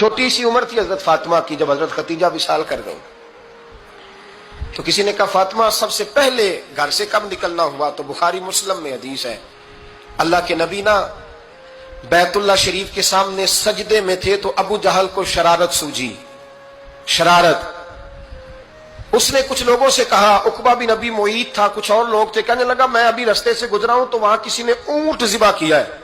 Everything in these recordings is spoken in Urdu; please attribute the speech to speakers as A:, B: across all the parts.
A: چھوٹی سی عمر تھی حضرت فاطمہ کی جب حضرت ختیجہ وصال کر گئی، تو کسی نے کہا فاطمہ سب سے پہلے گھر سے کب نکلنا ہوا؟ تو بخاری مسلم میں حدیث ہے، اللہ کے نبی نا بیت اللہ شریف کے سامنے سجدے میں تھے تو ابو جہل کو شرارت سوجی، شرارت۔ اس نے کچھ لوگوں سے کہا، عقبہ بن ابی معیط تھا، کچھ اور لوگ تھے، کہنے لگا میں ابھی رستے سے گزرا ہوں تو وہاں کسی نے اونٹ ذبح کیا ہے،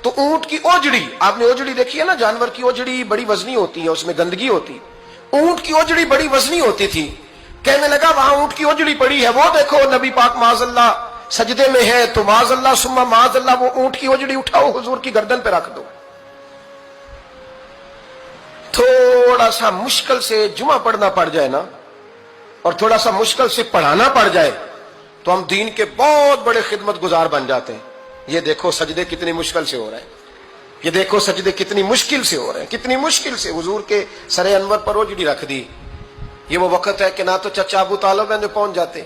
A: تو اونٹ کی اوجڑی، آپ نے اوجڑی دیکھی ہے نا، جانور کی اوجڑی بڑی وزنی ہوتی ہے، اس میں گندگی ہوتی، اونٹ کی اوجڑی بڑی وزنی ہوتی تھی، کہنے لگا وہاں اونٹ کی اوجڑی پڑی ہے، وہ دیکھو نبی پاک معاذ اللہ سجدے میں ہے، تو معاذ اللہ ثم معاذ اللہ وہ اونٹ کی اوجڑی اٹھاؤ حضور کی گردن پہ رکھ دو۔ تھوڑا سا مشکل سے جمعہ پڑھنا پڑ جائے نا، اور تھوڑا سا مشکل سے پڑھانا پڑ جائے تو ہم دین کے بہت بڑے خدمت گزار بن جاتے ہیں۔ یہ دیکھو سجدے کتنی مشکل سے ہو رہے ہیں، یہ دیکھو سجدے کتنی مشکل سے ہو رہے ہیں، کتنی مشکل سے حضور کے سر انور پر اوجڑی رکھ دی۔ یہ وہ وقت ہے کہ نہ تو چچا ابو طالب ہیں جو پہنچ جاتے،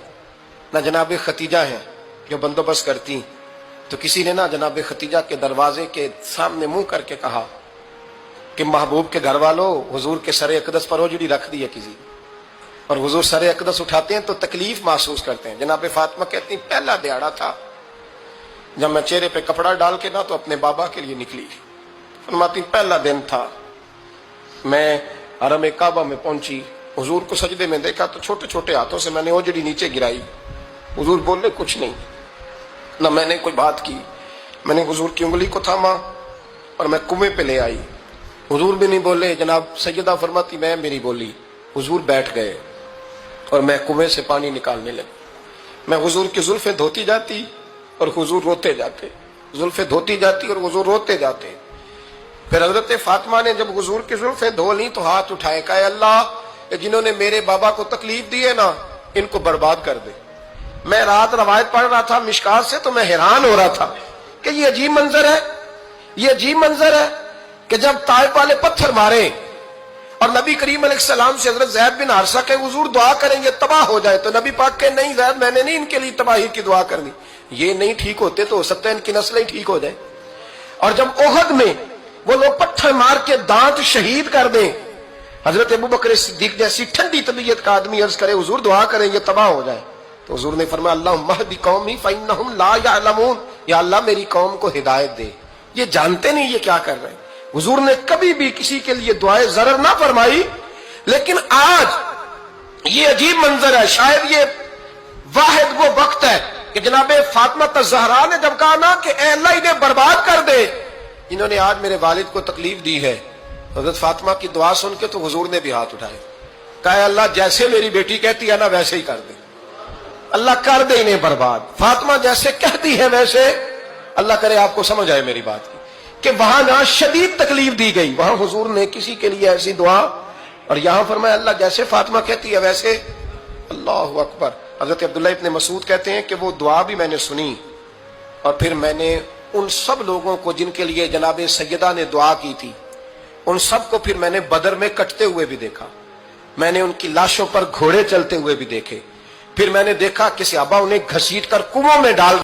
A: نہ جناب ختیجہ ہیں جو بندوبست کرتی، تو کسی نے نہ جناب ختیجہ کے دروازے کے سامنے منہ کر کے کہا کہ محبوب کے گھر والوں حضور کے سر اقدس پر اوجڑی رکھ دی ہے کسی، اور حضور سر اقدس اٹھاتے ہیں تو تکلیف محسوس کرتے ہیں۔ جناب فاطمہ کہتی ہیں پہلا دیہڑا تھا جب میں چہرے پہ کپڑا ڈال کے نہ تو اپنے بابا کے لیے نکلی، فرماتی پہلا دن تھا، میں حرم کعبہ میں پہنچی، حضور کو سجدے میں دیکھا تو چھوٹے چھوٹے ہاتھوں سے میں نے اوجڑی نیچے گرائی، حضور بولے کچھ نہیں، نہ میں نے کوئی بات کی، میں نے حضور کی انگلی کو تھاما اور میں کنویں پہ لے آئی، حضور بھی نہیں بولے، جناب سیدہ فرماتی میں میری بولی، حضور بیٹھ گئے اور میں کنویں سے پانی نکالنے لگی، میں حضور کی زلفیں دھوتی جاتی اور حضور روتے جاتے، زلفیں دھوتی جاتی اور حضور روتے جاتے۔ پھر حضرت فاطمہ نے جب حضور کی زلفیں دھو لیں تو ہاتھ اٹھائے، کہا اللہ جنہوں نے میرے بابا کو تکلیف دی ہے نا ان کو برباد کر دے۔ میں رات روایت پڑھ رہا تھا مشکات سے تو میں حیران ہو رہا تھا کہ یہ عجیب منظر ہے، یہ عجیب منظر ہے کہ جب طائف والے پتھر مارے اور نبی کریم علیہ السلام سے حضرت زید بن حارثہ کہ حضور دعا کریں گے تباہ ہو جائے، تو نبی پاک کہ نہیں زید میں نے نہیں ان کے لیے تباہی کی دعا کرنی، یہ نہیں ٹھیک ہوتے تو ہو سکتا ہے ان کی نسلیں ٹھیک ہو جائے۔ اور جب احد میں وہ لوگ پتھر مار کے دانت شہید کر دیں، حضرت ابوبکر صدیق جیسی ٹھنڈی طبیعت کا آدمی عرض کرے حضور دعا کریں گے تباہ ہو جائے، تو حضور نے فرمایا اللہم اہد قومی فانہم لا یعلمون، یا اللہ میری قوم کو ہدایت دے، یہ جانتے نہیں یہ کیا کر رہے ہیں۔ حضور نے کبھی بھی کسی کے لیے دعائے ضرر نہ فرمائی، لیکن آج یہ عجیب منظر ہے، شاید یہ واحد وہ وقت ہے کہ جناب فاطمہ الزہرا نے جب کہا نا کہ اے اللہ انہیں برباد کر دے، انہوں نے آج میرے والد کو تکلیف دی ہے، حضرت فاطمہ کی دعا سن کے تو حضور نے بھی ہاتھ اٹھائے، کہا اللہ جیسے میری بیٹی کہتی ہے نا ویسے ہی کر دے، اللہ کر دے انہیں برباد، فاطمہ جیسے کہتی ہے ویسے، اللہ کرے آپ کو سمجھ آئے میری بات کی کہ وہاں نہ شدید تکلیف دی گئی، وہاں حضور نے کسی کے لیے ایسی دعا، اور یہاں فرمایا اللہ جیسے فاطمہ کہتی ہے ویسے، اللہ اکبر۔ حضرت عبداللہ ابن مسعود کہتے ہیں کہ وہ دعا بھی میں نے سنی، اور پھر میں نے ان سب لوگوں کو جن کے لیے جناب سیدہ نے دعا کی تھی، ان سب کو پھر میں نے بدر میں کٹتے ہوئے بھی دیکھا، میں نے ان کی لاشوں پر گھوڑے چلتے ہوئے بھی دیکھے، پھر میں نے دیکھا کہ صحابہ انہیں گھسیٹ کر کنووں میں ڈال